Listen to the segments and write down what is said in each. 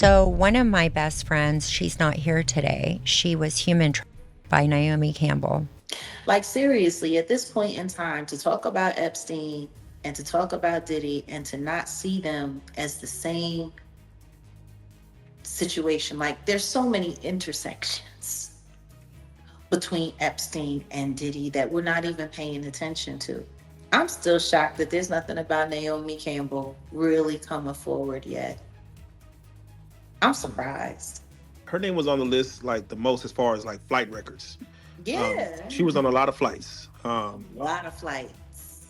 So, one of my best friends, she's not here today. She was human by Naomi Campbell. Like, seriously, at this point in time, to talk about Epstein and to talk about Diddy and to not see them as the same situation, like, there's so many intersections between Epstein and Diddy that we're not even paying attention to. I'm still shocked that there's nothing about Naomi Campbell really coming forward yet. I'm surprised. Her name was on the list like the most as far as like flight records. Yeah. She was on a lot of flights. A lot of flights.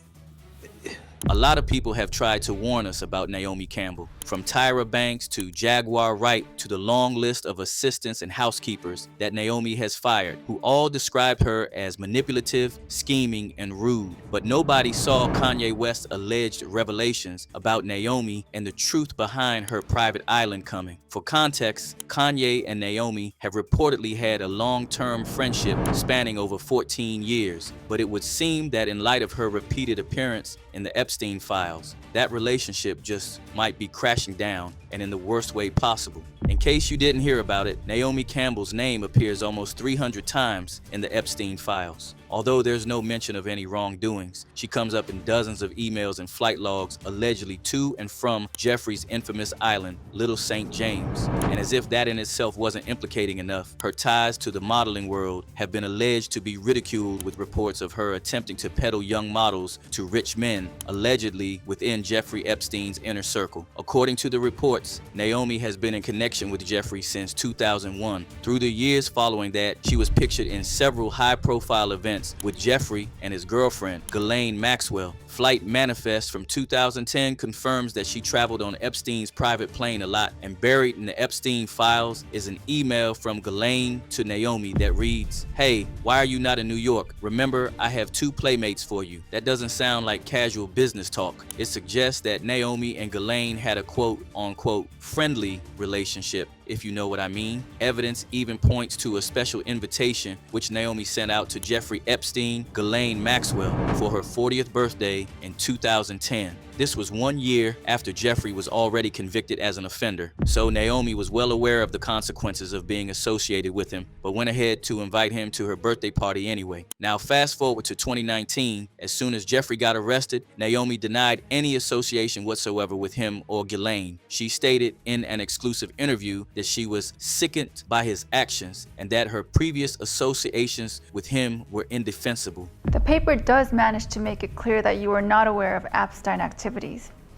A lot of people have tried to warn us about Naomi Campbell, from Tyra Banks to Jaguar Wright to the long list of assistants and housekeepers that Naomi has fired, who all described her as manipulative, scheming, and rude. But nobody saw Kanye West's alleged revelations about Naomi and the truth behind her private island coming. For context, Kanye and Naomi have reportedly had a long-term friendship spanning over 14 years, but it would seem that in light of her repeated appearance in the Epstein files, that relationship just might be crashing down, and in the worst way possible. In case you didn't hear about it, Naomi Campbell's name appears almost 300 times in the Epstein files. Although there's no mention of any wrongdoings, she comes up in dozens of emails and flight logs allegedly to and from Jeffrey's infamous island, Little St. James. And as if that in itself wasn't implicating enough, her ties to the modeling world have been alleged to be ridiculed, with reports of her attempting to peddle young models to rich men, allegedly within Jeffrey Epstein's inner circle. According to the reports, Naomi has been in connection with Jeffrey since 2001. Through the years following that, she was pictured in several high-profile events with Jeffrey and his girlfriend, Ghislaine Maxwell. Flight Manifest from 2010 confirms that she traveled on Epstein's private plane a lot, and buried in the Epstein files is an email from Ghislaine to Naomi that reads, "Hey, why are you not in New York? Remember, I have 2 playmates for you." That doesn't sound like casual business talk. It suggests that Naomi and Ghislaine had a quote-unquote friendly relationship, if you know what I mean. Evidence even points to a special invitation which Naomi sent out to Jeffrey Epstein, Ghislaine Maxwell, for her 40th birthday in 2010. This was 1 year after Jeffrey was already convicted as an offender, so Naomi was well aware of the consequences of being associated with him, but went ahead to invite him to her birthday party anyway. Now fast forward to 2019, as soon as Jeffrey got arrested, Naomi denied any association whatsoever with him or Ghislaine. She stated in an exclusive interview that she was sickened by his actions and that her previous associations with him were indefensible. The paper does manage to make it clear that you were not aware of Epstein activities.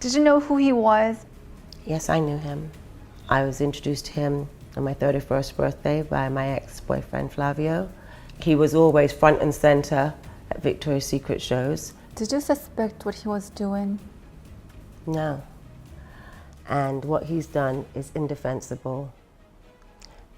Did you know who he was? Yes, I knew him. I was introduced to him on my 31st birthday by my ex-boyfriend Flavio. He was always front and center at Victoria's Secret shows. Did you suspect what he was doing? No. And what he's done is indefensible.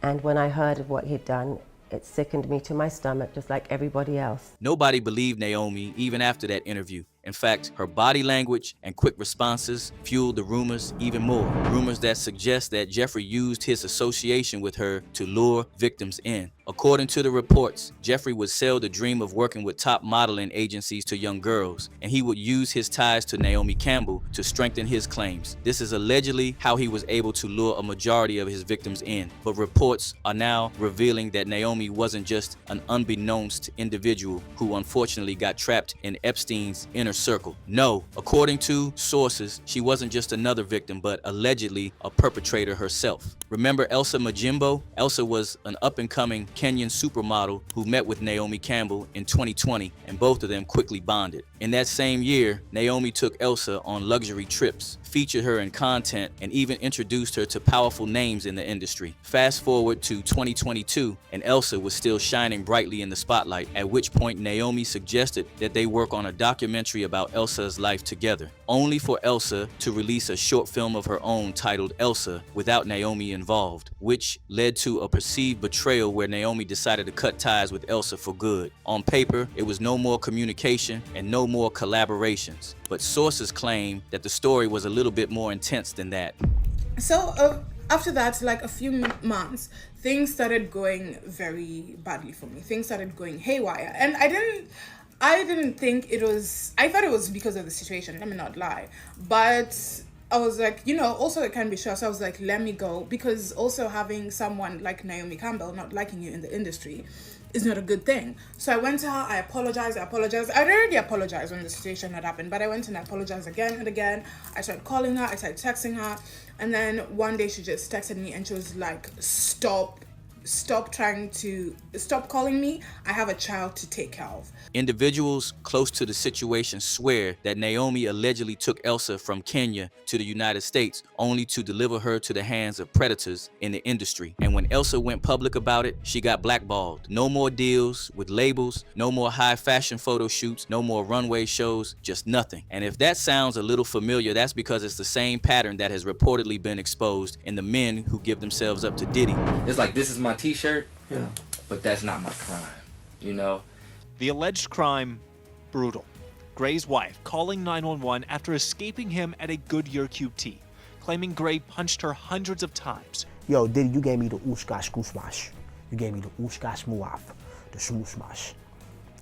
And when I heard of what he'd done, it sickened me to my stomach, just like everybody else. Nobody believed Naomi even after that interview. In fact, her body language and quick responses fueled the rumors even more. Rumors that suggest that Jeffrey used his association with her to lure victims in. According to the reports, Jeffrey would sell the dream of working with top modeling agencies to young girls, and he would use his ties to Naomi Campbell to strengthen his claims. This is allegedly how he was able to lure a majority of his victims in. But reports are now revealing that Naomi wasn't just an unbeknownst individual who unfortunately got trapped in Epstein's inner circle. No, according to sources, she wasn't just another victim, but allegedly a perpetrator herself. Remember Elsa Majimbo? Elsa was an up-and-coming Kenyan supermodel who met with Naomi Campbell in 2020, and both of them quickly bonded. In that same year, Naomi took Elsa on luxury trips, featured her in content, and even introduced her to powerful names in the industry. Fast forward to 2022, and Elsa was still shining brightly in the spotlight, at which point Naomi suggested that they work on a documentary about Elsa's life together, only for Elsa to release a short film of her own titled Elsa without Naomi involved, which led to a perceived betrayal where Naomi decided to cut ties with Elsa for good. On paper, it was no more communication and no more collaborations, but sources claim that the story was a little bit more intense than that. So after that, like a few months, things started going very badly for me. Things started going haywire, and I didn't think it was, I thought it was because of the situation, let me not lie. But I was like, you know, also it can be stress. I was like, let me go, because also having someone like Naomi Campbell not liking you in the industry is not a good thing. So I went to her, I apologized. I'd already apologized when the situation had happened, but I went and I apologized again and again. I started calling her, I started texting her, and then one day she just texted me and she was like, stop calling me. I have a child to take care of. Individuals close to the situation swear that Naomi allegedly took Elsa from Kenya to the United States only to deliver her to the hands of predators in the industry. And when Elsa went public about it, she got blackballed. No more deals with labels, no more high fashion photo shoots, no more runway shows, just nothing. And if that sounds a little familiar, that's because it's the same pattern that has reportedly been exposed in the men who give themselves up to Diddy. It's like, this is my t-shirt, but that's not my crime, you know? The alleged crime, brutal. Gray's wife calling 911 after escaping him at a Goodyear QT, claiming Gray punched her hundreds of times. Yo, Diddy, you gave me the ooshka skooshmash. You gave me the ooshka smooaf, the smooshmash.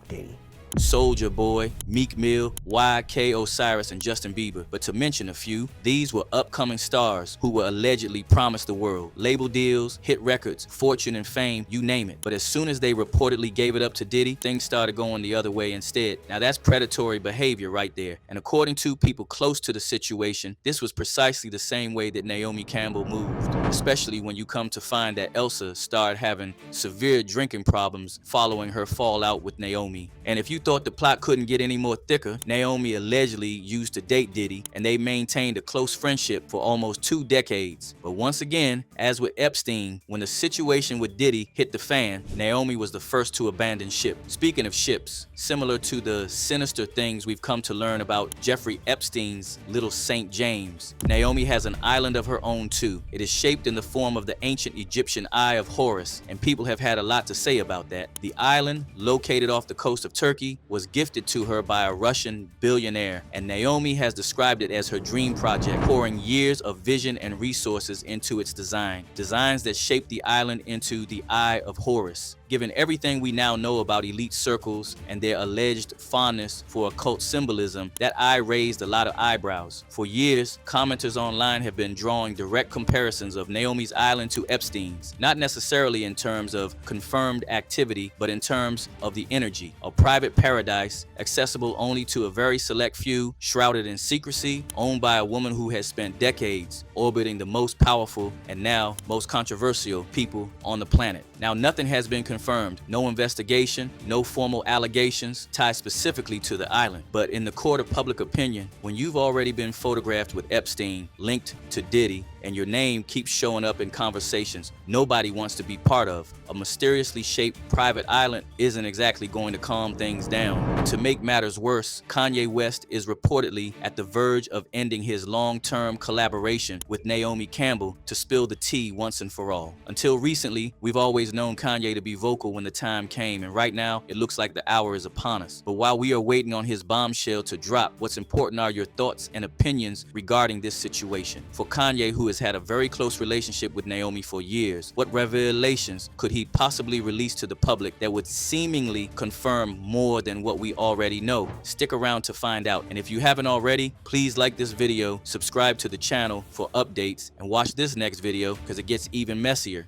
Diddy. Soulja Boy, Meek Mill, YK Osiris, and Justin Bieber. But to mention a few, these were upcoming stars who were allegedly promised the world. Label deals, hit records, fortune and fame, you name it. But as soon as they reportedly gave it up to Diddy, things started going the other way instead. Now that's predatory behavior right there. And according to people close to the situation, this was precisely the same way that Naomi Campbell moved. Especially when you come to find that Elsa started having severe drinking problems following her fallout with Naomi. And if you thought the plot couldn't get any more thicker, Naomi allegedly used to date Diddy, and they maintained a close friendship for almost 2 decades. But once again, as with Epstein, when the situation with Diddy hit the fan, Naomi was the first to abandon ship. Speaking of ships, similar to the sinister things we've come to learn about Jeffrey Epstein's little St. James, Naomi has an island of her own too. It is shaped in the form of the ancient Egyptian Eye of Horus, and people have had a lot to say about that. The island, located off the coast of Turkey, was gifted to her by a Russian billionaire, and Naomi has described it as her dream project, pouring years of vision and resources into its design. Designs that shaped the island into the Eye of Horus. Given everything we now know about elite circles and their alleged fondness for occult symbolism, that eye raised a lot of eyebrows. For years, commenters online have been drawing direct comparisons of Naomi's island to Epstein's, not necessarily in terms of confirmed activity, but in terms of the energy. A private paradise, accessible only to a very select few, shrouded in secrecy, owned by a woman who has spent decades orbiting the most powerful and now most controversial people on the planet. Now, nothing has been confirmed, no investigation, no formal allegations tied specifically to the island. But in the court of public opinion, when you've already been photographed with Epstein, linked to Diddy, and your name keeps showing up in conversations nobody wants to be part of, a mysteriously shaped private island isn't exactly going to calm things down. To make matters worse, Kanye West is reportedly at the verge of ending his long-term collaboration with Naomi Campbell to spill the tea once and for all. Until recently, we've always known Kanye to be vocal when the time came, and right now, it looks like the hour is upon us. But while we are waiting on his bombshell to drop, what's important are your thoughts and opinions regarding this situation. For Kanye, who has had a very close relationship with Naomi for years, what revelations could he possibly release to the public that would seemingly confirm more than what we already know? Stick around to find out. And if you haven't already, please like this video, subscribe to the channel for updates, and watch this next video because it gets even messier.